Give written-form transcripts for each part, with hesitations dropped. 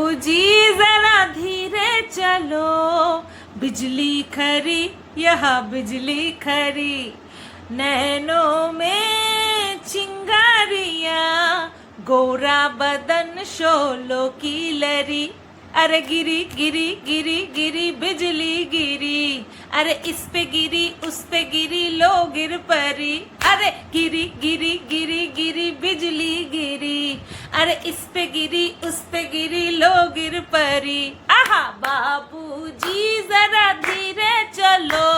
बाबूजी जरा धीरे चलो, बिजली खरी यहाँ बिजली खरी, नैनों में चिंगारियां, गोरा बदन शोलों की लरी, अरे गिरी गिरी गिरी गिरी बिजली गिरी, अरे इस पे गिरी उस पे गिरी लो गिर परी, अरे गिरी गिरी गिरी गिरी बिजली गिरी, अरे इस पे गिरी उस पे गिरी लो गिर परी, आहा बाबूजी जरा धीरे चलो,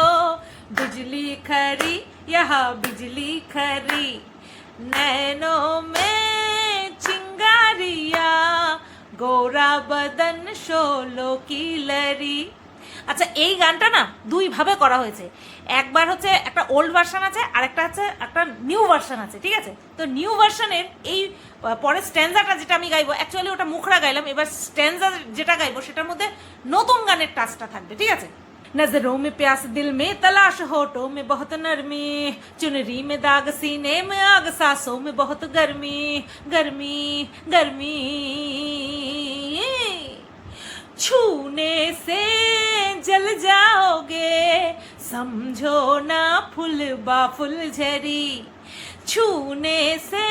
बिजली खरी यहाँ बिजली खरी, नैनों में चिंगारियां, গোরা বদন ষোলো কি লরি। আচ্ছা, এই গানটা না দুই ভাবে করা হয়েছে। একবার হচ্ছে একটা ওল্ড ভার্সন আছে, আর একটা হচ্ছে একটা নিউ ভার্সন আছে, ঠিক আছে? তো নিউ ভার্সনের এই পরের স্ট্যান্জাটা যেটা আমি গাইবো, অ্যাকচুয়ালি ওটা মুখরা গাইলাম, এবার স্ট্যান্জা যেটা গাইবো সেটার মধ্যে নতুন গানের টাচটা থাকবে, ঠিক আছে? नजरों में प्यास दिल में तलाश, होठों में बहुत नरमी, चुनरी में दाग सीने में आग, सांसों में बहुत गर्मी गर्मी गर्मी, छूने से जल जाओगे समझो ना फुल बा फुलझड़ी, छूने से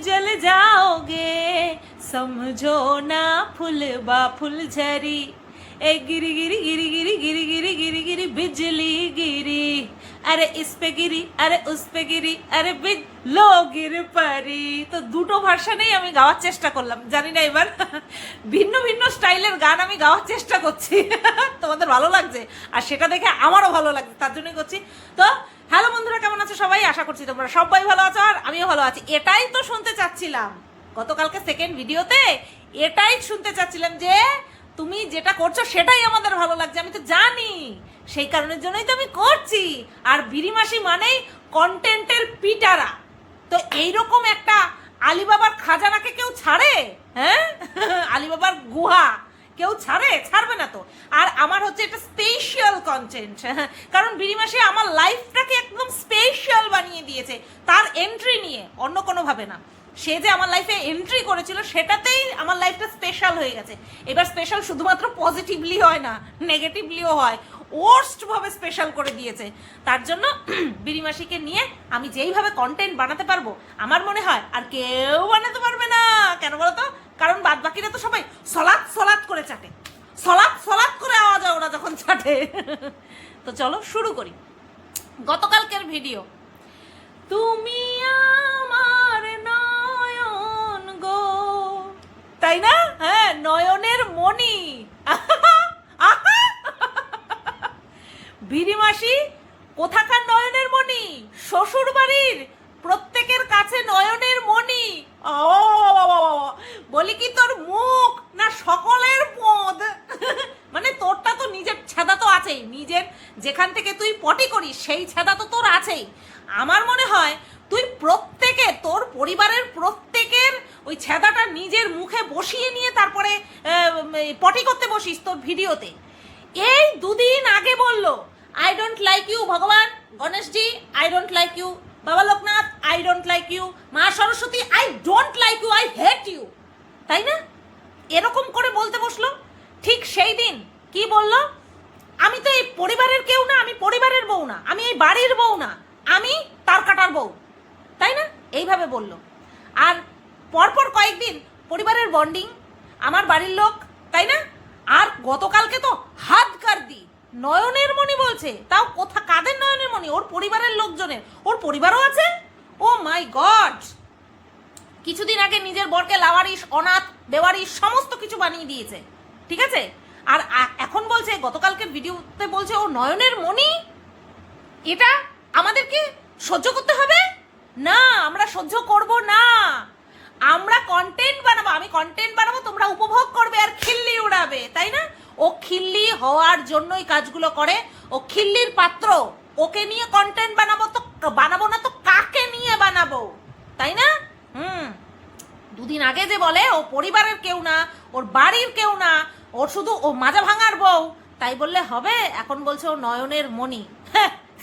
जल जाओगे समझो ना फुल बा फुलझड़ी, ए गिरी गिरी गिरी गिरी गिरी गिरी गिरी गिरी बिजली गिरी, अरे इस पे गिरी अरे उस पे गिरी, अरे बिज लो गिर परी। তো দুটো ভার্সনেই আমি গাওয়ার চেষ্টা করলাম, জানি না এবার ভিন্ন ভিন্ন স্টাইলের গান আমি গাওয়ার চেষ্টা করছি। তোমাদের ভালো লাগছে আর সেটা দেখে আমারও ভালো লাগছে, তার জন্যই করছি। তো হ্যালো বন্ধুরা, কেমন আছো সবাই? আশা করছি তোমরা সবাই ভালো আছো আর আমিও ভালো আছি। এটাই তো শুনতে চাচ্ছিলাম গতকালকে সেকেন্ড ভিডিওতে, এটাই শুনতে চাচ্ছিলাম যে তুমি যেটা করছো সেটাই আমাদের ভালো লাগছে, আমি তো জানি, সেই কারণের জন্যই তো আমি করছি। আর বিড়িমাসি মানেই কন্টেন্টের পিটারা। তো এইরকম একটা আলিবাবার খাজানাকে কেউ ছাড়ে? হ্যাঁ, আলিবাবার গুহা কেউ ছাড়বে না তো। আর আমার হচ্ছে এটা স্পেশাল কন্টেন্ট, কারণ বিড়িমাসি আমার লাইফটাকে একদম স্পেশাল বানিয়ে দিয়েছে তার এন্ট্রি নিয়ে, অন্য কোনো ভাবে না। সে যে আমার লাইফে এন্ট্রি করেছিল সেটাতেই আমার লাইফটা স্পেশাল হয়ে গেছে। এবার স্পেশাল শুধুমাত্র পজিটিভলি হয় না, নেগেটিভলিও হয়, ওয়ার্স্ট ভাবে স্পেশাল করে দিয়েছে। তার জন্য বিড়িমাসিকে নিয়ে আমি যেইভাবে কন্টেন্ট বানাতে পারবো আমার মনে হয় আর কেউ বানাতে পারবে না। কেন বলতো? কারণ বাদ বাকিরা তো সবাই সলাৎ সলাৎ করে চাটে, সলাৎ সলাৎ করে আওয়াজ হয় ওরা যখন চাটে। তো চলো শুরু করি গতকালকের ভিডিও। তুমি আমার নয়ন গো, তাই না? হ্যাঁ, নয়নের মণি। বিড়িমাসি কোথাকার নয়নের মণি? শ্বশুর বাড়ির প্রত্যেকের কাছে নয়নের মণি। বলি কি তোর মুখ না সকলের পদ? মানে তোরটা তো নিজের ছেদা তো আছেই, নিজের যেখান থেকে তুই পটি করিস সেই ছেদা তো তোর আছেই। আমার মনে হয় তুই প্রত্যেকে তোর পরিবারের প্রত্যেকের ওই ছেদাটা নিজের মুখে বসিয়ে নিয়ে তারপরে পটি করতে বসিস তোর ভিডিওতে। এই দুদিন আগে বললো আই ডোন্ট লাইক ইউ ভগবান, Ganeshji I don't like you, Baba Loknath I don't like you, মা Saraswati I don't like you, I hate you, তাই না? এরকম করে বলতে বসলো। ঠিক সেই দিন কি বললো? আমি তো এই পরিবারের কেউ না, আমি পরিবারের বউ না, আমি এই বাড়ির বউ না, আমি তার কাটার বউ, তাই না? এইভাবে বলল। আর পরপর কয়েকদিন পরিবারের বন্ডিং, আমার বাড়ির লোক, তাই না? আর গতকালকে তো হাত কার দি নয়নের মণি বলছে, তাও কোথা কাদের নয়নের মণি? ওর পরিবারের লোকজনের, ওর পরিবারও আছে। ও মাই গড! কিছুদিন আগে নিজের বরকে লাওয়ারিশ, অনাথ, বেওয়ারিশ সমস্ত কিছু বানিয়ে দিয়েছে, ঠিক আছে? আর এখন বলছে, গতকালকের ভিডিওতে বলছে ও নয়নের মণি। এটা আমাদেরকে সহ্য করতে হবে না, আমরা সহ্য করব না। আমরা কন্টেন্ট বানাবো, আমি কন্টেন্ট বানাবো, তোমরা উপভোগ করবে আর খিল্লি উড়াবে, তাই না? ও খিল্লি হওয়ার জন্যই কাজগুলো করে, ও খিল্লির পাত্র। ওকে নিয়ে কন্টেন্ট বানাবো তো বানাবো না তো কাকে নিয়ে বানাবো, তাই না? দুদিন আগে যে বলে ও পরিবারের কেউ না, ওর বাড়ির কেউ না, ওর শুধু ও মাজা ভাঙার বউ, তাই বললে হবে? এখন বলছে ও নয়নের মণি।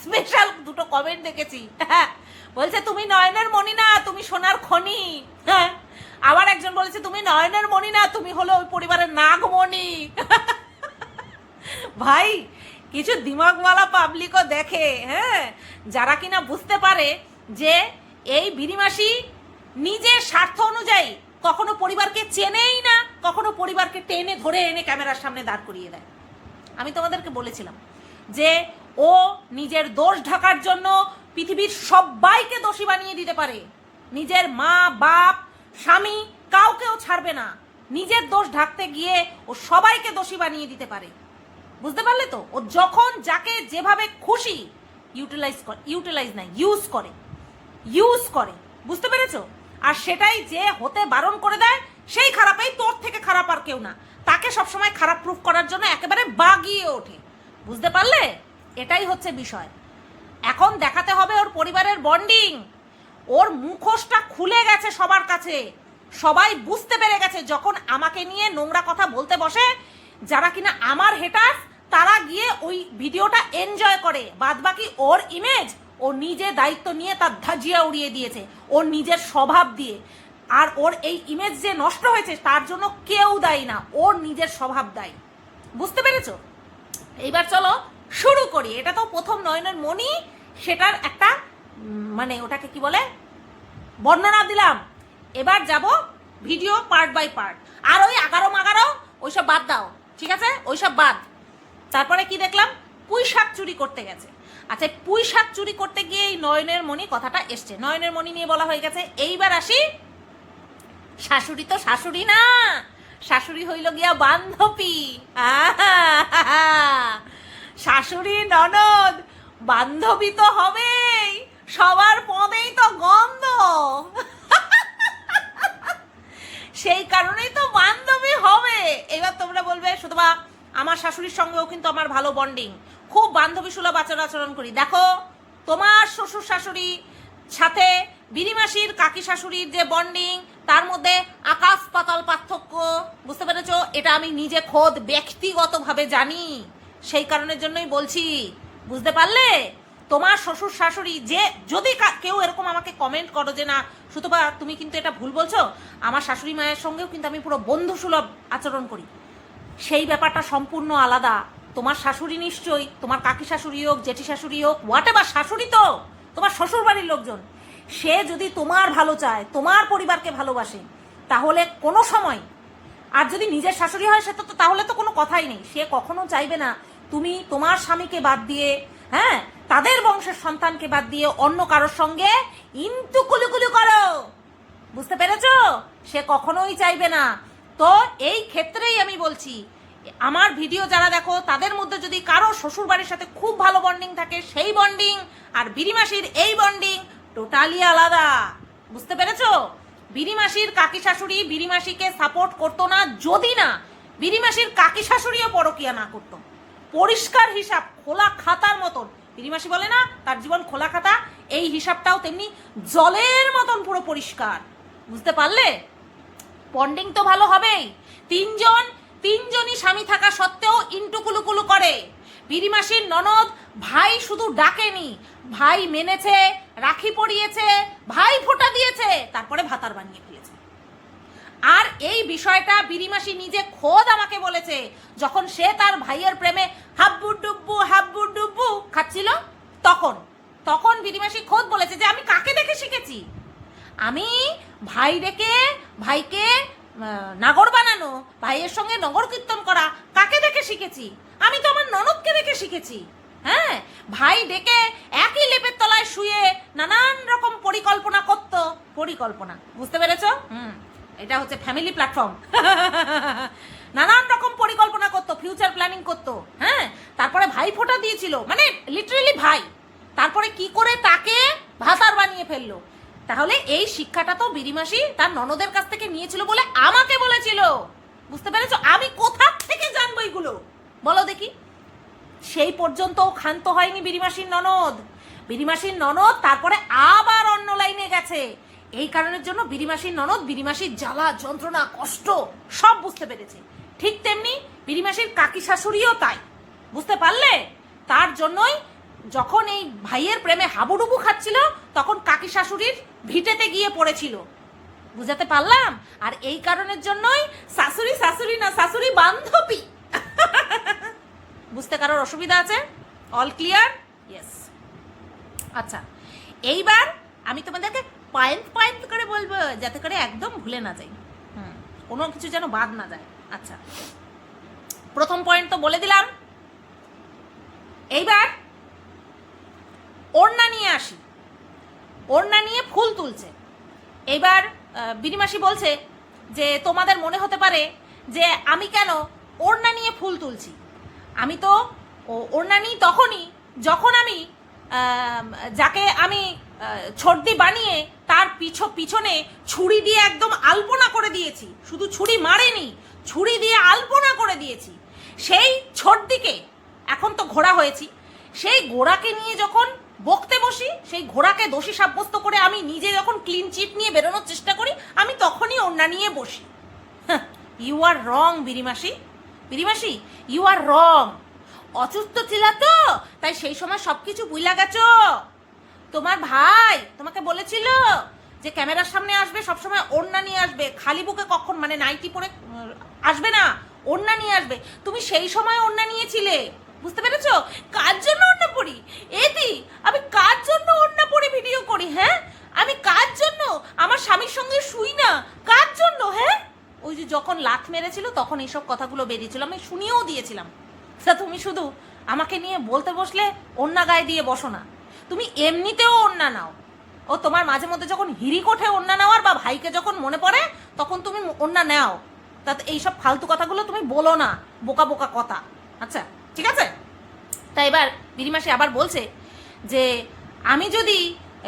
স্পেশাল দুটো কমেন্ট দেখেছি, বলছে তুমি নয়নের মণি না, তুমি সোনার খনি। আবার একজন বলেছে তুমি নয়নের মণি না, তুমি হলো ওই পরিবারের নাগমণি। ভাই কিছু দিমাগওয়ালা পাবলিকও দেখে, হ্যাঁ, যারা কিনা বুঝতে পারে যে এই বিড়িমাসি নিজের স্বার্থ অনুযায়ী কখনো পরিবারকে চেনেই না, কখনো পরিবারকে টেনে ধরে এনে ক্যামেরার সামনে দাঁড় করিয়ে দেয়। আমি তোমাদেরকে বলেছিলাম যে ও নিজের দোষ ঢাকার জন্য পৃথিবীর সবাইকে দোষী বানিয়ে দিতে পারে, নিজের মা বাপ স্বামী কাউকেও ছাড়বে না, নিজের দোষ ঢাকতে গিয়ে ও সবাইকে দোষী বানিয়ে দিতে পারে। বুঝতে পারলে তো? ও যখন যাকে যেভাবে খুশি ইউজ করে, বুঝতে পেরেছো? আর সেটাই যে হতে বারণ করে দেয় সেই খারাপই, তোর থেকে খারাপ আর কেউ না, তাকে সবসময় খারাপ প্রুফ করার জন্য একেবারে বাগিয়ে ওঠে। বুঝতে পারলে? এটাই হচ্ছে বিষয়। এখন দেখাতে হবে ওর পরিবারের বন্ডিং। ওর মুখোশটা খুলে গেছে সবার কাছে, সবাই বুঝতে পেরে গেছে। যখন আমাকে নিয়ে নোংরা কথা বলতে বসে, যারা কিনা আমার হেটার, তারা গিয়ে ওই ভিডিওটা এনজয় করে, বাদবাকি ওর ইমেজ ও নিজে দায়িত্ব নিয়ে তার ধাজিয়া উড়িয়ে দিয়েছে ওর নিজের স্বভাব দিয়ে। আর ওর এই ইমেজ যে নষ্ট হয়েছে তার জন্য কেউ দায়ী না, ওর নিজের স্বভাব দায়ী। বুঝতে পেরেছো? এইবার চলো শুরু করি। এটা তো প্রথম নয়নের মণি, সেটার একটা মানে ওটাকে কি বলে বর্ণনা দিলাম। এবার যাব ভিডিও পার্ট বাই পার্ট। আর ওই 11 ওইসব বাদ দাও, ঠিক আছে? ওইসব বাদ। তারপরে কি দেখলাম? পুঁই শাক চুরি করতে গেছে। আচ্ছা, পুঁই শাক চুরি করতে গিয়ে এই নয়নের মণি কথাটা এসছে, নয়নের মণি নিয়ে বলা হয়ে গেছে। এইবার আসি, শাশুড়ি তো শাশুড়ি না, শাশুড়ি হইল গিয়া বান্ধবী। শাশুড়ি ননদ বান্ধবী তো হবেই, সবার পদেই তো গন্ধ, সেই কারণেই তো বান্ধবী হবে। এবার তোমরা বলবে শুধুবা আমার শাশুড়ির সঙ্গেও কিন্তু আমার ভালো বন্ডিং, খুব বান্ধবী সুলভ আচরণ করি। দেখো, তোমার শ্বশুর শাশুড়ি সাথে বিড়িমাসির কাকি শাশুড়ির যে বন্ডিং, তার মধ্যে আকাশ পাতাল পার্থক্য। বুঝতে পেরেছো? এটা আমি নিজে খোদ ব্যক্তিগতভাবে জানি, সেই কারণের জন্যই বলছি। বুঝতে পারলে? তোমার শ্বশুর শাশুড়ি যে, যদি কেউ এরকম আমাকে কমেন্ট করো যে না সুতপা তুমি কিন্তু এটা ভুল বলছো, আমার শাশুড়ি মায়ের সঙ্গেও কিন্তু আমি পুরো বন্ধু সুলভ আচরণ করি, সেই ব্যাপারটা সম্পূর্ণ আলাদা। তোমার শাশুড়ি নিশ্চয়ই, তোমার কাকি শাশুড়ি হোক, জেঠি শাশুড়ি হোক, হোয়াট এভার, শাশুড়ি তো তোমার শ্বশুর বাড়ির লোকজন। সে যদি তোমার ভালো চায়, তোমার পরিবারকে ভালোবাসে, তাহলে কোনো সময়, আর যদি নিজের শাশুড়ি হয় সে তো তাহলে তো কোনো কথাই নেই, সে কখনো চাইবে না তুমি তোমার স্বামীকে বাদ দিয়ে, হ্যাঁ, তাদের বংশের সন্তানকে বাদ দিয়ে অন্য কারোর সঙ্গে ইন্টু কুলুকুলু করো। বুঝতে পেরেছো? সে কখনোই চাইবে না। তো এই ক্ষেত্রেই আমি বলছি, আমার ভিডিও যারা দেখো তাদের মধ্যে যদি কারো শ্বশুর বাড়ির সাথে খুব ভালো বন্ডিং থাকে, সেই বন্ডিং আর বিড়িমাসির এই বন্ডিং টোটালি আলাদা। বুঝতে পেরেছো? বিড়িমাসির কাকি শাশুড়ি বিড়িমাসিকে সাপোর্ট করতো না, যদি না বিড়িমাসির কাকি শাশুড়িও পরকিয়া না করতো। পরিষ্কার হিসাব, খোলা খাতার মতন। বিড়িমাসি বলে না তার জীবন খোলা খাতা, এই হিসাবটাও তেমনি জলের মতন পুরো পরিষ্কার। বুঝতে পারলে? বন্ডিং তো ভালো হবেই। তিনজনই স্বামী থাকা সত্ত্বেও ইন্টু কুলুকুলু করে। বিড়িমাসির ননদ ভাই শুধু ডাকেনি, ভাই মেনেছে, রাখি পরিয়েছে, ভাই ফোঁটা দিয়েছে, তারপরে ভাতার বানিয়ে ফেলেছে। আর এই বিষয়টা বিড়িমাসি নিজে খোদ আমাকে বলেছে, যখন সে তার ভাইয়ের প্রেমে হাব্বু ডুব্বু খাচ্ছিল, তখন বিড়িমাসি খোদ বলেছে যে আমি কাকে দেখে শিখেছি, আমি ভাই ডেকে ভাইকে নাগর বানানো, ভাইয়ের সঙ্গে নগর কীর্তন করা কাকে দেখে শিখেছি? আমি তো আমার ননদকে দেখে শিখেছি। হ্যাঁ, ভাই ডেকে একই লেপের তলায় শুয়ে নানান রকম পরিকল্পনা করতো। বুঝতে পেরেছো? এটা হচ্ছে ফ্যামিলি প্ল্যাটফর্ম। নানান রকম পরিকল্পনা করতো, ফিউচার প্ল্যানিং করতো। হ্যাঁ, তারপরে ভাই ফোঁটা দিয়েছিল, মানে লিটারেলি ভাই, তারপরে কি করে তাকে ভাতার বানিয়ে ফেললো। তাহলে এই শিক্ষাটা তো বিড়িমাসি তার ননদের কাছ থেকে নিয়েছিল বলে আমাকে বলেছিল। বুঝতে পেরেছো? আমি কোথা থেকে জানবো এগুলো বলো দেখি? সেই পর্যন্ত ক্ষান্ত হয়নি বিড়িমাসির ননদ তারপরে আবার অন্য লাইনে গেছে। এই কারণের জন্য বিড়িমাসির ননদ বিড়িমাসির জ্বালা যন্ত্রণা কষ্ট সব বুঝতে পেরেছে। ঠিক তেমনি বিড়িমাসির কাকি শাশুড়িও তাই। বুঝতে পারলে? তার জন্যই যখন এই ভাইয়ের প্রেমে হাবুডুবু খাচ্ছিল, তখন কাকি শাশুড়ির ভিটেতে গিয়ে পড়েছিল। বুঝাতে পারলাম? আর এই কারণের জন্যই শাশুড়ি শাশুড়ি না, শাশুড়ি বান্ধবী। বুঝতে কারোর অসুবিধা আছে? All clear? ইয়েস। আচ্ছা, এইবার আমি তোমাদেরকে পয়েন্ট পয়েন্ট করে বলবো, যাতে করে একদম ভুলে না যাই, কোনো কিছু যেন বাদ না যায়। আচ্ছা, প্রথম পয়েন্ট তো বলে দিলাম। এইবার ওড়না নিয়ে আসি। ওড়না নিয়ে ফুল তুলছে। এইবার বিনিমাসি বলছে যে তোমাদের মনে হতে পারে যে আমি কেন ওড়না নিয়ে ফুল তুলছি। আমি তো ওড়না নিই তখনই যখন আমি যাকে আমি ছর্দি বানিয়ে তার পিছনে ছুরি দিয়ে একদম আলপনা করে দিয়েছি। শুধু ছুরি মারেনি, ছুরি দিয়ে আলপনা করে দিয়েছি। সেই ছর্দিকে, এখন তো ঘোড়া হয়েছি, সেই ঘোড়াকে নিয়ে যখন বকতে বসি, সেই ঘোড়াকে দোষী সাব্যস্ত করে আমি নিজে যখন ক্লিন চিট নিয়ে বেরোনোর চেষ্টা করি, আমি তখনই ওড়না নিয়ে বসি। ইউ আর রং বিরিমাসি, বিরিমাসি ইউ আর রং। অসুস্থ ছিল তো, তাই সেই সময় সবকিছু ভুলা গেছো। তোমার ভাই তোমাকে বলেছিল যে ক্যামেরার সামনে আসবে সবসময় ওড়না নিয়ে আসবে, খালি বুকে কখন মানে নাইটি পরে আসবে না, ওড়না নিয়ে আসবে। তুমি সেই সময় ওড়না নিয়েছিলে, বুঝতে পেরেছো? কার জন্য ওড়না পরি? এদি আমি কার জন্য ওড়না পরে ভিডিও করি? হ্যাঁ, আমি কার জন্য আমার স্বামীর সঙ্গে শুই না? কার জন্য? হ্যাঁ, ওই যে যখন লাথ মেরেছিল তখন এইসব কথাগুলো বেরিয়েছিল, আমি শুনিয়েও দিয়েছিলাম। তা তুমি শুধু আমাকে নিয়ে বলতে বসলে ওড়না গায়ে দিয়ে বসো না, তুমি এমনিতেও ওড়না নাও। ও তোমার মাঝে মধ্যে যখন হিরিক ওঠে ওড়না নেওয়ার, বা ভাইকে যখন মনে পড়ে তখন তুমি ওড়না নাও। তাতে এইসব ফালতু কথাগুলো তুমি বলো না, বোকা বোকা কথা। আচ্ছা ঠিক আছে। তা এবার বিরিমাসি আবার বলছে যে আমি যদি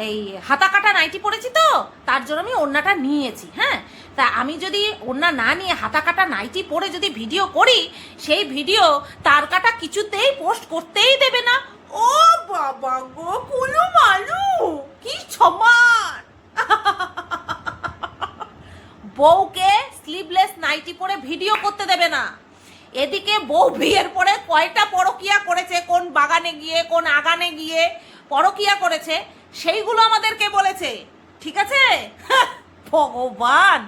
এই হাতা কাটা নাইটি পরেছি তো তার জন্য আমি ওড়নাটা নিয়েছি। হ্যাঁ, তা আমি যদি ওড়না না নিয়ে হাতা কাটা নাইটি পরে যদি ভিডিও করি, সেই ভিডিও তার কাটা কিছুতেই পোস্ট করতেই দেবে না। ও বাবা গো, কোনো মালু কি সমান। বউকে স্লিভলেস নাইটি পরে ভিডিও করতে দেবে না। এদিকে বউ বিয়ের পরে কয়টা পরকিয়া করেছে, কোন বাগানে গিয়ে কোন আগানে গিয়ে পরকিয়া করেছে, সেইগুলো আমাদেরকে বলেছে। ঠিক আছে? ভগবান,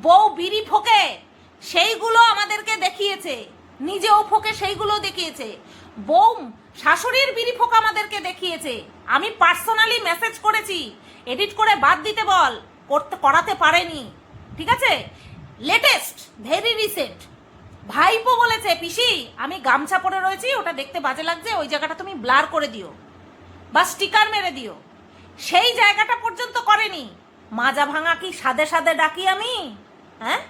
বউ বিড়ি ফোকে সেইগুলো আমাদেরকে দেখিয়েছে, নিজেও ফোকে সেইগুলো দেখিয়েছে। বউ শাশুড়ির বিড়ি ফোকা আমাদেরকে দেখিয়েছে। আমি পার্সোনালি মেসেজ করেছি, এডিট করে বাদ দিতে বল, করাতে পারেনি। ঠিক আছে? লেটেস্ট, ভেরি রিসেন্ট ভাইপো বলেছে পিসি আমি গামছা পরে রয়েছি, ওটা দেখতে বাজে লাগছে, ওই জায়গাটা তুমি ব্লার করে দিও বা স্টিকার মেরে দিও। সেই জায়গাটা পর্যন্ত করেনি। মাজা ভাঙা কি সাদে সাদে ডাকি আমি? হ্যাঁ,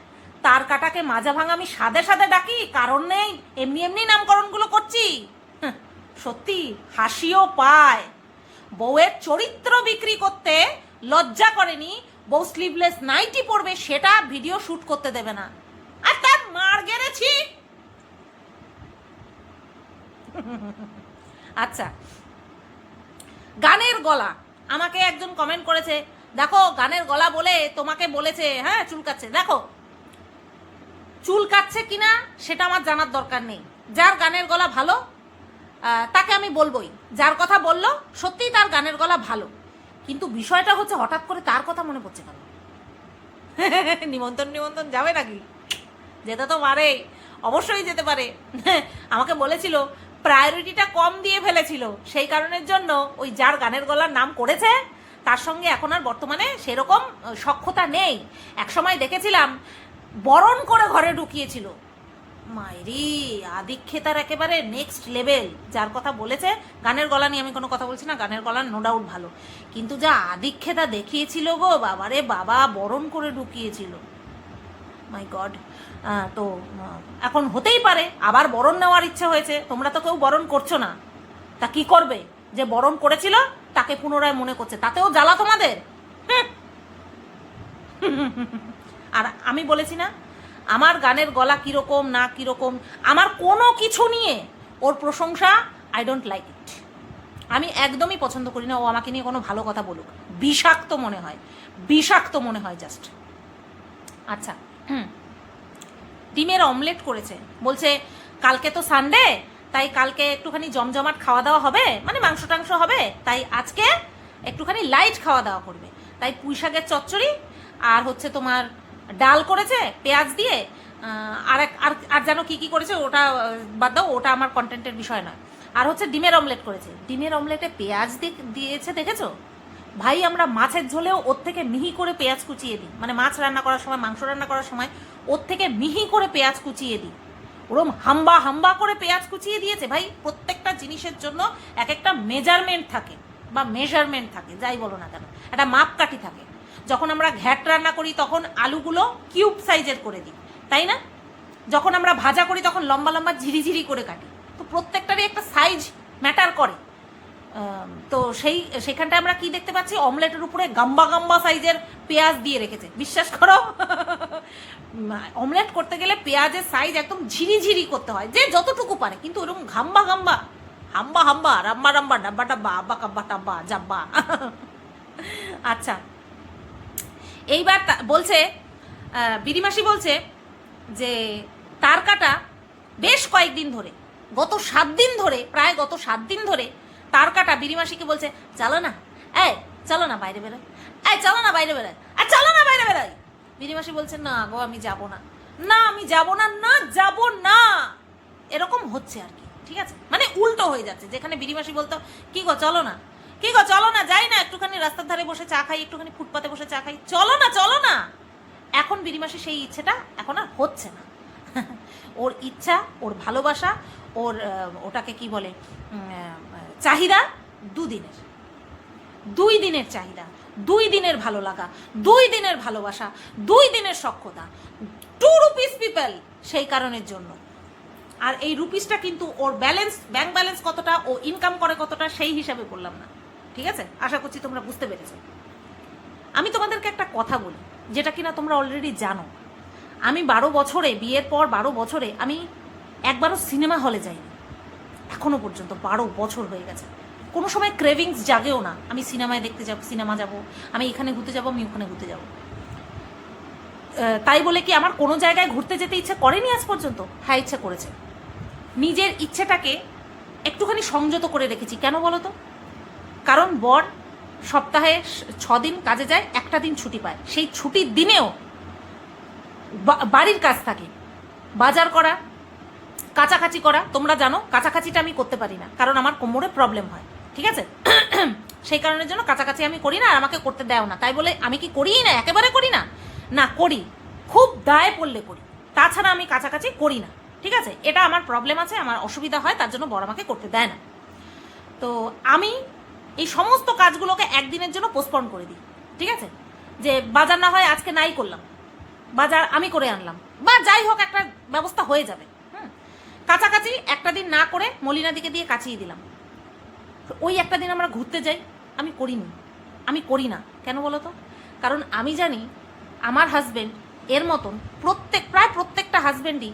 তার কাটাকে মাজা ভাঙা আমি সাদে সাদে ডাকি? কারণ নেই, এমনি এমনি নামকরণগুলো করছি। সত্যি হাসিও পায়। বউয়ের চরিত্র বিক্রি করতে লজ্জা করেনি, বউ স্লিভলেস নাইটি পরবে সেটা ভিডিও শুট করতে দেবে না। আর তার মার গেড়েছি। আচ্ছা, গানের গলা। আমাকে একজন কমেন্ট করেছে, দেখো গানের গলা বলে তোমাকে বলেছে হ্যাঁ চুলকাচ্ছে। দেখো, চুলকাচ্ছে কিনা সেটা আমার জানার দরকার নেই। যার গানের গলা ভালো তাকে আমি বলবোই। যার কথা বললো সত্যিই তার গানের গলা ভালো, কিন্তু বিষয়টা হচ্ছে হঠাৎ করে তার কথা মনে পড়ছে কেন? নিমন্ত্রণ যাবে নাকি? যেতে তো পারে, অবশ্যই যেতে পারে। আমাকে বলেছিল প্রায়োরিটিটা কম দিয়ে ফেলেছিল, সেই কারণের জন্য ওই যার গানের গলার নাম করেছে তার সঙ্গে এখন আর বর্তমানে সেরকম সখ্যতা নেই। একসময় দেখেছিলাম বরণ করে ঘরে ঢুকিয়েছিল। মাইরি আদিক্ষেতার একেবারে নেক্সট লেভেল। যার কথা বলেছে, গানের গলা নিয়ে আমি কোনো কথা বলছি না, গানের গলা নো ডাউট ভালো, কিন্তু যা আদিক্ষেতা দেখিয়েছিল গো বাবারে বাবা, বরণ করে ঢুকিয়েছিল। মাই গড। তো এখন হতেই পারে আবার বরণ নেওয়ার ইচ্ছে হয়েছে। তোমরা তো কেউ বরণ করছো না, তা কি করবে? যে বরণ করেছিল তাকে পুনরায় মনে করছে, তাতেও জ্বালা তোমাদের। আর আমি বলেছি না আমার গানের গলা কীরকম না কীরকম, আমার কোনো কিছু নিয়ে ওর প্রশংসা আই ডোন্ট লাইক ইট। আমি একদমই পছন্দ করি না ও আমাকে নিয়ে কোনো ভালো কথা বলুক। বিষাক্ত মনে হয়, বিষাক্ত মনে হয় জাস্ট। আচ্ছা, ডিমের অমলেট করেছে, বলছে কালকে তো সানডে, তাই কালকে একটুখানি জমজমাট খাওয়া দাওয়া হবে, মানে মাংস টাংস হবে, তাই আজকে একটুখানি লাইট খাওয়া দাওয়া করবে। তাই পুঁই শাকের চচ্চড়ি আর হচ্ছে তোমার ডাল করেছে পেঁয়াজ দিয়ে, আর যেন কি কি করেছে ওটা বাদ দাও, ওটা আমার কন্টেন্টের বিষয় নয়। আর হচ্ছে ডিমের অমলেট করেছে, ডিমের অমলেটে পেঁয়াজ দিয়েছে দেখেছো ভাই? আমরা মাছের ঝোলেও ওর থেকে মিহি করে পেঁয়াজ কুচিয়ে দিই, মানে মাছ রান্না করার সময়, মাংস রান্না করার সময় ওর থেকে মিহি করে পেঁয়াজ কুচিয়ে দিই। ওরম হাম্বা হাম্বা করে পেঁয়াজ কুচিয়ে দিয়েছে ভাই। প্রত্যেকটা জিনিসের জন্য এক একটা মেজারমেন্ট থাকে বা মেজারমেন্ট থাকে, যাই বলো না কেন, একটা মাপকাঠি থাকে। যখন আমরা ঘ্যাট রান্না করি তখন আলুগুলো কিউব সাইজের করে দিই, তাই না? যখন আমরা ভাজা করি তখন লম্বা লম্বা ঝিরিঝিরি করে কাটি। তো প্রত্যেকটারই একটা সাইজ ম্যাটার করে। তো সেইখানটায় আমরা কি দেখতে পাচ্ছি, অমলেটের উপরে গাম্বা গাম্বা সাইজের পেঁয়াজ দিয়ে রেখেছে। বিশ্বাস করো অমলেট করতে গেলে পেঁয়াজের সাইজ একদম ঝিরিঝিরি করতে হয়, যে যতটুকু পারে, কিন্তু ওরকম ঘাম্বা গাম্বা হাম্বা হাম্বা রাম্বা রাম্বা ডাব্বা ডাব্বা আব্বা কাব্বা টাব্বা জাব্বা। আচ্ছা, এইবার বলছে বিরিমাসি বলছে যে তার কাটা বেশ কয়েকদিন ধরে, গত 7 দিন ধরে, প্রায় গত 7 দিন ধরে তার কাটা বিরিমাসিকে বলছে চলো না, এই চলো না বাইরে বেরোয়, এই চলো না বাইরে বেরোয়, আর চলো না বাইরে বেরোয়। বিরিমাসি বলছে না গো আমি যাব না, না আমি যাব না, না যাব না, এরকম হচ্ছে আর কি। ঠিক আছে, মানে উল্টো হয়ে যাচ্ছে। যেখানে বিরিমাসি বলতো কি গো চলো না, কি গো চলো না, যাই না একটুখানি রাস্তার ধারে বসে চা খাই, একটুখানি ফুটপাতে বসে চা খাই, চলো না চলো না, এখন বিরিমাসি সেই ইচ্ছেটা এখন আর হচ্ছে না। ওর ইচ্ছা, ওর ভালোবাসা, ওর ওটাকে কি বলে চাহিদা 2 দিনের, 2 দিনের চাহিদা, 2 দিনের ভালো লাগা, 2 দিনের ভালোবাসা, 2 দিনের সখ্যতা, 2 রুপিস পিপল, সেই কারণের জন্য। আর এই রুপিসটা কিন্তু ওর ব্যালেন্স, ব্যাংক ব্যালেন্স কতটা, ও ইনকাম করে কতটা, সেই হিসাবে বললাম না। ঠিক আছে, আশা করছি তোমরা বুঝতে পেরেছো। আমি তোমাদেরকে একটা কথা বলি, যেটা কিনা তোমরা অলরেডি জানো। আমি 12 বছরে, বিয়ের পর 12 বছরে আমি একবারও সিনেমা হলে যাইনি এখনো পর্যন্ত। 12 বছর হয়ে গেছে, কোনো সময় ক্রেভিংস জাগেও না আমি সিনেমায় দেখতে যাব, সিনেমা যাব, আমি এখানে ঘুরতে যাব, আমি ওখানে ঘুরতে যাব। তাই বলে কি আমার কোনো জায়গায় ঘুরতে যেতে ইচ্ছে করেনি আজ পর্যন্ত? হ্যাঁ, ইচ্ছে করেছে। নিজের ইচ্ছেটাকে একটুখানি সংযত করে রেখেছি। কেন বলো তো? কারণ বর সপ্তাহে 6 দিন কাজে যায়, একটা দিন ছুটি পায়। সেই ছুটির দিনেও বাড়ির কাজ থাকে, বাজার করা, কাচাকাচি করা। তোমরা জানো কাচাকাচিটা আমি করতে পারি না, কারণ আমার কোমরে প্রবলেম হয়। ঠিক আছে, সেই কারণের জন্য কাচাকাচি আমি করি না, আর আমাকে করতে দেও না। তাই বলে আমি কি করিই না? একেবারে করি না, না করি, খুব দায়ে পড়লে করি, তাছাড়া আমি কাচাকাচি করি না। ঠিক আছে, এটা আমার প্রবলেম আছে, আমার অসুবিধা হয়, তার জন্য বড় আমাকে করতে দেয় না। তো আমি এই সমস্ত কাজগুলোকে একদিনের জন্য পোস্টপন করে দিই। ঠিক আছে, যে বাজার না হয় আজকে নাই করলাম, বাজার আমি করে আনলাম, বা যাই হোক একটা ব্যবস্থা হয়ে যাবে। কাছাকাছি একটা দিন না করে মলিনাদিকে দিয়ে কাচিয়ে দিলাম। ওই একটা দিন আমরা ঘুরতে যাই, আমি করিনি, আমি করি না। কেন বলো তো? কারণ আমি জানি আমার হাজবেন্ড এর মতন প্রায় প্রত্যেকটা হাজবেন্ডই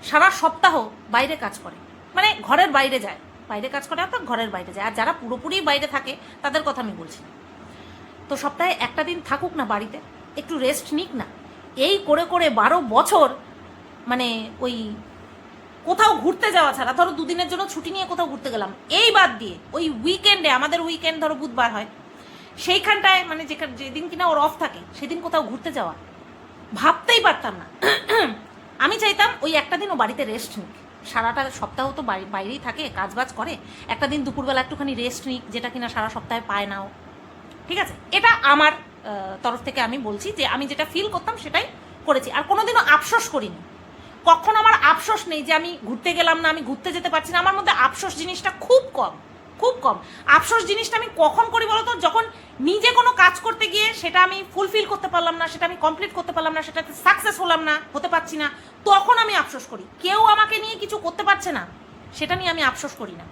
সারা সপ্তাহ বাইরে কাজ করে, মানে ঘরের বাইরে যায়, বাইরে কাজ করে অর্থাৎ ঘরের বাইরে যায়। আর যারা পুরোপুরি বাইরে থাকে তাদের কথা আমি বলছি। তো সপ্তাহে একটা দিন থাকুক না বাড়িতে, একটু রেস্ট নিক না। এই করে করে 12 বছর মানে ওই কোথাও ঘুরতে যাওয়া ছাড়া, ধরো 2 দিনের জন্য ছুটি নিয়ে কোথাও ঘুরতে গেলাম, এই বাদ দিয়ে ওই উইকেন্ডে, আমাদের উইকেন্ড ধরো বুধবার হয়, সেইখানটায় মানে যেদিন কিনা ওর অফ থাকে সেদিন কোথাও ঘুরতে যাওয়া ভাবতেই পারতাম না। আমি চাইতাম ওই একটা দিন ও বাড়িতে রেস্ট নিক। সারাটা সপ্তাহ তো বাইরেই থাকে, কাজবাজ করে, একটা দিন দুপুরবেলা একটুখানি রেস্ট নিক, যেটা কিনা সারা সপ্তাহে পায় নাও। ঠিক আছে, এটা আমার তরফ থেকে আমি বলছি যে আমি যেটা ফিল করতাম সেটাই করেছি, আর কোনোদিনও আফসোস করিনি। কখন আমার আফসোস নেই যে আমি ঘুরতে গেলাম না, আমি ঘুরতে যেতে পারছি না। আমার মধ্যে আফসোস জিনিসটা খুব কম, খুব কম। আফসোস জিনিসটা আমি কখন করি বলো তো? যখন নিজে কোনো কাজ করতে গিয়ে সেটা আমি ফুলফিল করতে পারলাম না, সেটা আমি কমপ্লিট করতে পারলাম না, সেটাতে সাকসেস হলাম না, হতে পারছি না, তখন আমি আফসোস করি। কেউ আমাকে নিয়ে কিছু করতে পারছে না, সেটা নিয়ে আমি আফসোস করি না।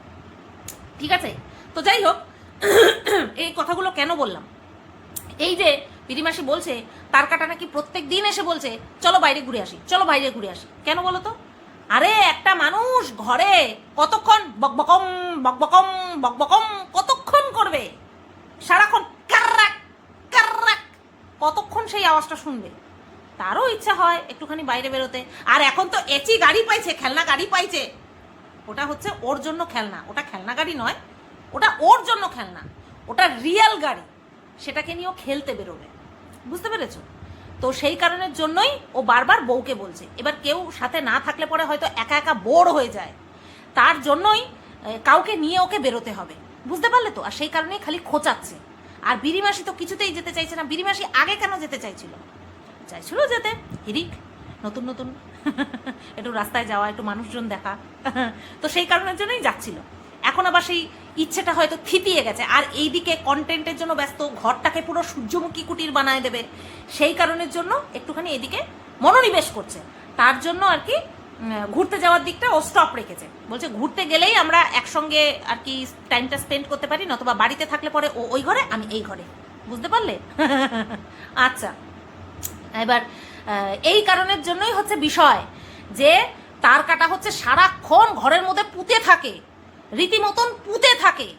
ঠিক আছে, তো যাই হোক, এই কথাগুলো কেন বললাম? এই যে পিরিমাসি বলছে তার কাটা নাকি প্রত্যেক দিন এসে বলছে চলো বাইরে ঘুরে আসি, চলো বাইরে ঘুরে আসি। কেন বলো তো? আরে একটা মানুষ ঘরে কতক্ষণ বকবকম বকবকম বকবকম কতক্ষণ করবে? সারাক্ষণ কার্রাক কার্রাক, কতক্ষণ সেই আওয়াজটা শুনবে? তারও ইচ্ছা হয় একটুখানি বাইরে বেরোতে। আর এখন তো এচি গাড়ি পাইছে, খেলনা গাড়ি পাইছে, ওটা হচ্ছে ওর জন্য খেলনা, ওটা খেলনা গাড়ি নয়, ওটা ওর জন্য খেলনা, ওটা রিয়েল গাড়ি, সেটাকে নিয়েও খেলতে বেরোবে। বুঝতে পেরেছো? তো সেই কারণের জন্যই ও বারবার বউকে বলছে। এবার কেউ সাথে না থাকলে পরে হয়তো একা একা বোর হয়ে যায়, তার জন্যই কাউকে নিয়ে ওকে বেরোতে হবে, বুঝতে পারলে তো? আর সেই কারণেই খালি খোঁচাচ্ছে। আর বিড়িমাসি তো কিছুতেই যেতে চাইছে না। বিড়িমাসি আগে কেন যেতে চাইছিল যেতে হিরিক, নতুন নতুন একটু রাস্তায় যাওয়া, একটু মানুষজন দেখা, তো সেই কারণের জন্যই যাচ্ছিল। এখন আবার সেই ইচ্ছেটা হয়তো থিতিয়ে গেছে, আর এইদিকে কন্টেন্টের জন্য ব্যস্ত, ঘরটাকে পুরো সূর্যমুখী কুটির বানায় দেবে, সেই কারণের জন্য একটুখানি এদিকে মনোনিবেশ করছে। তার জন্য আর কি ঘুরতে যাওয়ার দিকটা ও স্টপ রেখেছে। বলছে ঘুরতে গেলেই আমরা একসঙ্গে আর কি টাইমটা স্পেন্ড করতে পারি, নতুবা বাড়িতে থাকলে পরে ও ওই ঘরে, আমি এই ঘরে, বুঝতে পারলে? আচ্ছা, এবার এই কারণের জন্যই হচ্ছে বিষয় যে তার কাটা হচ্ছে সারাক্ষণ ঘরের মধ্যে পুঁতে থাকে, রীতিমতন পুঁতে থাকে।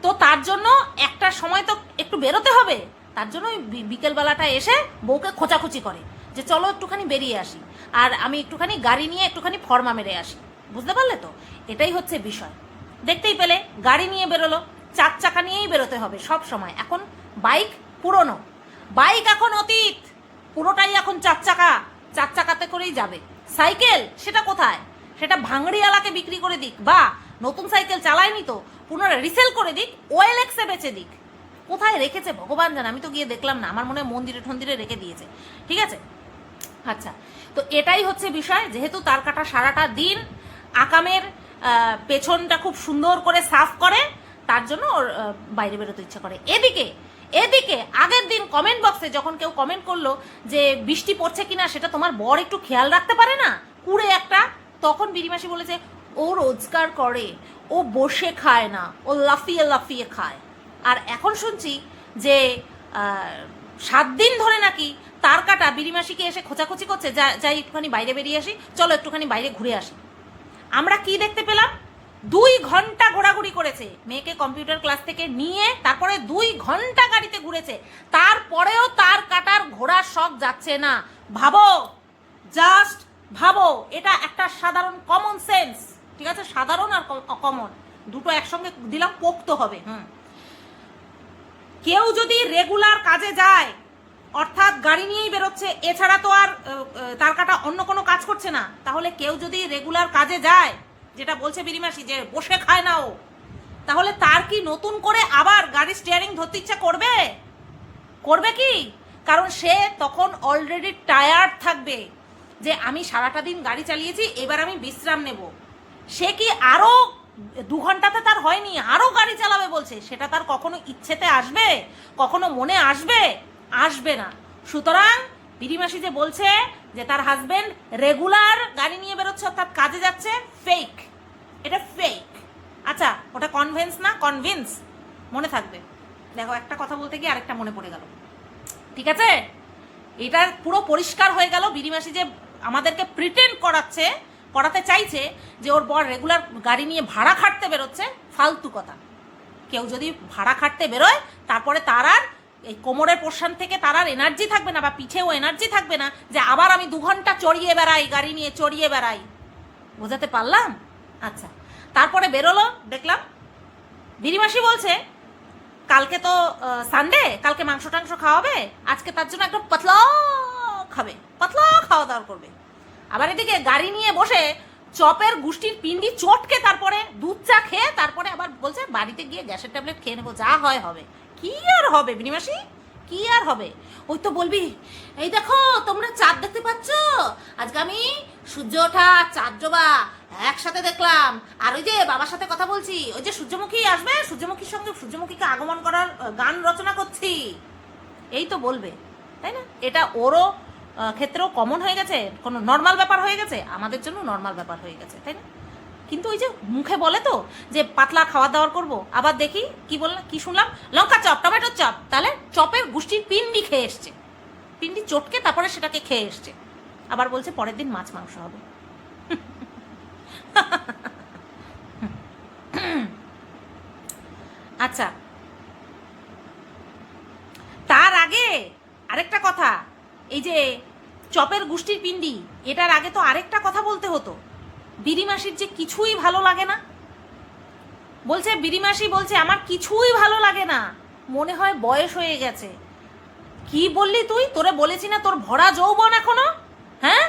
তো তার জন্য একটা সময় তো একটু বেরোতে হবে, তার জন্য বিকেলবেলাটা এসে বউকে খোঁচাখুচি করে যে চলো একটুখানি বেরিয়ে আসি, আর আমি একটুখানি গাড়ি নিয়ে একটুখানি ফর্মা মেরে আসি, বুঝতে পারলে তো? এটাই হচ্ছে বিষয়। দেখতেই পেলে গাড়ি নিয়ে বেরোলো, 4 চাকা নিয়েই বেরোতে হবে সব সময়। এখন বাইক পুরনো, বাইক এখন অতীত, পুরোটাই এখন 4 চাকা, 4 চাকাতে করেই যাবে। সাইকেল সেটা কোথায়? সেটা ভাঙড়িওয়ালাকে বিক্রি করে দিক, বা নতুন সাইকেল চালায়নি তো পুনরায় রিসেল করে দিক, ওএলএক্সে বেচে দিক। কোথায় রেখেছে ভগবান জানে, আমি তো গিয়ে দেখলাম না, আমার মনে হয় মন্দিরে ঠন্দিরে রেখে দিয়েছে। ঠিক আছে, আচ্ছা, তো এটাই হচ্ছে বিষয়। যেহেতু তার কাটা সারাটা দিন আকামের পেছনটা খুব সুন্দর করে সাফ করে, তার জন্য ওর বাইরে বেরোতে ইচ্ছা করে। এদিকে আগের দিন কমেন্ট বক্সে যখন কেউ কমেন্ট করলো যে বৃষ্টি পড়ছে কিনা সেটা তোমার বর একটু খেয়াল রাখতে পারে না, কুড়ে একটা, তখন বিড়িমাসি বলেছে ও রোজগার করে, ও বসে খায় না, ও লাফিয়ে লাফিয়ে খায়। আর এখন শুনছি যে 7 দিন ধরে নাকি তার কাটা বিড়িমাসিকে এসে খোঁচাখুচি করছে, যাই একটুখানি বাইরে বেরিয়ে আসি, চলো একটুখানি বাইরে ঘুরে আসি। আমরা কি দেখতে পেলাম? 2 ঘন্টা ঘোরাঘুরি করেছে, মেয়েকে কম্পিউটার ক্লাস থেকে নিয়ে তারপরে 2 ঘন্টা গাড়িতে ঘুরেছে, তারপরেও তার কাটার ঘোরার শখ যাচ্ছে না। ভাবো, জাস্ট ভাবো, এটা একটা সাধারণ কমন সেন্স, ঠিক আছে? সাধারণ আর কমন দুটো একসঙ্গে দিলাম, পোক্ত হবে। কেউ যদি রেগুলার কাজে যায়, অর্থাৎ গাড়ি নিয়েই বেরোচ্ছে, এছাড়া তো আর তার কাটা অন্য কোনো কাজ করছে না, তাহলে কেউ যদি রেগুলার কাজে যায়, যেটা বলছে বিড়িমাসি যে বসে খায় না ও, তাহলে তার কি নতুন করে আবার গাড়ি স্টিয়ারিং ধরতে ইচ্ছা করবে? করবে কি? কারণ সে তখন অলরেডি টায়ার্ড থাকবে যে আমি সারাটা দিন গাড়ি চালিয়েছি, এবার আমি বিশ্রাম নেব। সে কি আরো 2 ঘন্টাতে তার হয়নি, আরো গাড়ি চালাবে বলছে, সেটা তার কখনো ইচ্ছেতে আসবে? কখনো মনে আসবে? আসবে না। সুতরাং বিড়িমাসি যে বলছে যে তার হাজবেন্ড রেগুলার গাড়ি নিয়ে বেরোচ্ছে, অর্থাৎ কাজে যাচ্ছে, ফেক, এটা ফেক। আচ্ছা, ওটা কনভিন্স না, কনভিন্স, মনে থাকবে। দেখো, একটা কথা বলতে গিয়ে আরেকটা মনে পড়ে গেল, ঠিক আছে? এটা পুরো পরিষ্কার হয়ে গেল, বিড়িমাসি যে আমাদেরকে প্রিটেন্ড করাতে চাইছে যে ওর বর রেগুলার গাড়ি নিয়ে ভাড়া খাটতে বেরোচ্ছে, ফালতু কথা। কেউ যদি ভাড়া খাটতে বেরোয়, তারপরে তার আর এই কোমরের পোর্শন থেকে তার আর এনার্জি থাকবে না, বা পিঠেও এনার্জি থাকবে না যে আবার আমি 2 ঘন্টা চড়িয়ে বেড়াই, গাড়ি নিয়ে চড়িয়ে বেড়াই। বোঝাতে পারলাম? আচ্ছা, তারপরে বেরোলো, দেখলাম বিড়িমাসি বলছে কালকে তো সানডে, কালকে মাংস টাংস খাওয়াবে, আজকে তার জন্য একদম পাতলা খাবে, পাতলা খাওয়া দাওয়া করবে। আবার এদিকে গাড়ি নিয়ে বসে চপের গুষ্টির পিন্ডি চটকে তারপরে দুধ চা খেয়ে তারপরে আবার বলছে বাড়িতে গিয়ে গ্যাসের ট্যাবলেট খেয়ে নেবো, যা হয় হবে। কি আর হবে বিনিমাসি, কি আর হবে? ওই তো বলবি এই দেখো তোমরা চাঁদ দেখতে পাচ্ছ, আজকে আমি সূর্য ওঠা চাঁদ ডোবা একসাথে দেখলাম, আর ওই যে বাবার সাথে কথা বলছি, ওই যে সূর্যমুখী আসবে, সূর্যমুখীর সঙ্গে সূর্যমুখীকে আগমন করার গান রচনা করছি, এই তো বলবে, তাই না? এটা ওরও ক্ষেত্রেও কমন হয়ে গেছে, কোনো নর্মাল ব্যাপার হয়ে গেছে, আমাদের জন্য নর্মাল ব্যাপার হয়ে গেছে, তাই না? কিন্তু ওই যে মুখে বলে তো যে পাতলা খাওয়া দাওয়া করবো, আবার দেখি কি বললাম, কি শুনলাম, লঙ্কা চপ, টমেটোর চপ, তাহলে চপের গুষ্টির পিন্ডি খেয়ে এসছে, পিন্ডি চটকে তারপরে সেটাকে খেয়ে এসছে, আবার বলছে পরের দিন মাছ মাংস হবে। আচ্ছা, তার আগে আরেকটা কথা, এই যে চপের গুষ্টির পিন্ডি, এটার আগে তো আরেকটা কথা বলতে হতো, বিড়িমাসির যে কিছুই ভালো লাগে না, বলছে বিড়িমাসি বলছে আমার কিছুই ভালো লাগে না, মনে হয় বয়স হয়ে গেছে। কি বললি তুই? তোরে বলেছি না তোর ভরা যৌবন এখনো? হ্যাঁ,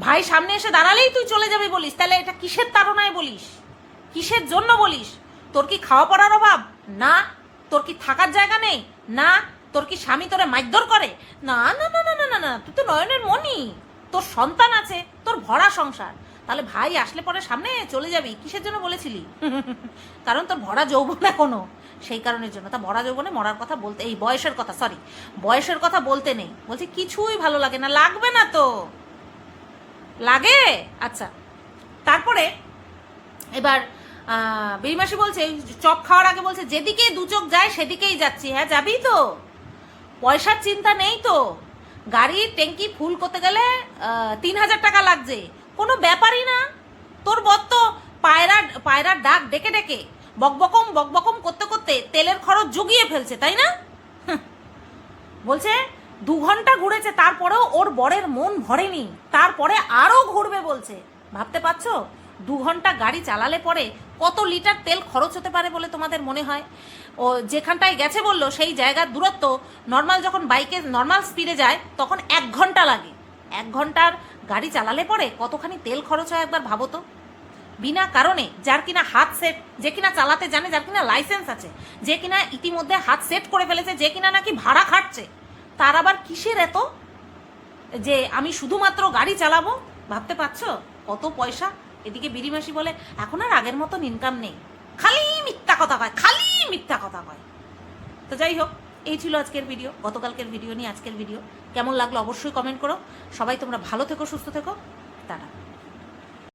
ভাই সামনে এসে দাঁড়ালেই তুই চলে যাবি বলিস, তাহলে এটা কিসের তাড়নায় বলিস? কিসের জন্য বলিস? তোর কি খাওয়া পড়ার অভাব? না। তোর কি থাকার জায়গা নেই? না। তোর কি স্বামী তোরে মারধর করে? না না না না না না না, তুই তো নয়নের মণি, তোর সন্তান আছে, তোর ভরা সংসার, তাহলে ভাই আসলে পরে সামনে চলে যাবি কিসের জন্য বলেছিলি? কারণ তোর ভরা যৌবন এখনো, সেই কারণের জন্য। তা ভরা যৌবনে মরার কথা বলতে, এই বয়সের কথা, সরি বয়সের কথা বলতে নেই, বলছি কিছুই ভালো লাগে না। লাগবে না তো? লাগে? আচ্ছা, তারপরে এবার বেরিমাসি বলছে, চপ খাওয়ার আগে বলছে, যেদিকে দু চোখ যায় সেদিকেই যাচ্ছি। হ্যাঁ যাবি তো? পয়সার চিন্তা নেই তো? গাড়ির ট্যাঙ্কি ফুল করতে গেলে 3,000 টাকা লাগছে, কোনো ব্যাপারই না। তোর বর তো পায়রার ডাক ডেকে ডেকে বকবকম করতে করতে তেলের খরচ জুগিয়ে ফেলছে, তাই না? বলছে 2 ঘন্টা ঘুরেছে, তারপরেও ওর বরের মন ভরেনি, তারপরে আরও ঘুরবে বলছে। ভাবতে পারছো 2 ঘন্টা গাড়ি চালালে পরে কত লিটার তেল খরচ হতে পারে বলে তোমাদের মনে হয়? ও যেখানটায় গেছে বললো সেই জায়গার দূরত্ব নর্মাল, যখন বাইকে নর্মাল স্পিডে যায় তখন 1 ঘন্টা লাগে। 1 ঘন্টার গাড়ি চালালে পরে কতখানি তেল খরচ হয় একবার ভাবো তো। বিনা কারণে যার কিনা হাত সেট, যে কিনা চালাতে জানে, যার কিনা লাইসেন্স আছে, যে কিনা ইতিমধ্যে হাত সেট করে ফেলেছে, যে কিনা নাকি ভাড়া খাটছে, তার আবার কিসের এত যে আমি শুধুমাত্র গাড়ি চালাবো? ভাবতে পারছো কত পয়সা? এদিকে বিড়িমাসি বলে এখন আর আগের মতন ইনকাম নেই, খালি মিথ্যা কথা কয়, খালি মিথ্যা কথা কয়। তো যাই হোক, এই ছিল আজকের ভিডিও, গতকালকের ভিডিও নিয়ে আজকের ভিডিও। কেমন লাগলো অবশ্যই কমেন্ট করো। সবাই তোমরা ভালো থেকো, সুস্থ থেকো, টাটা।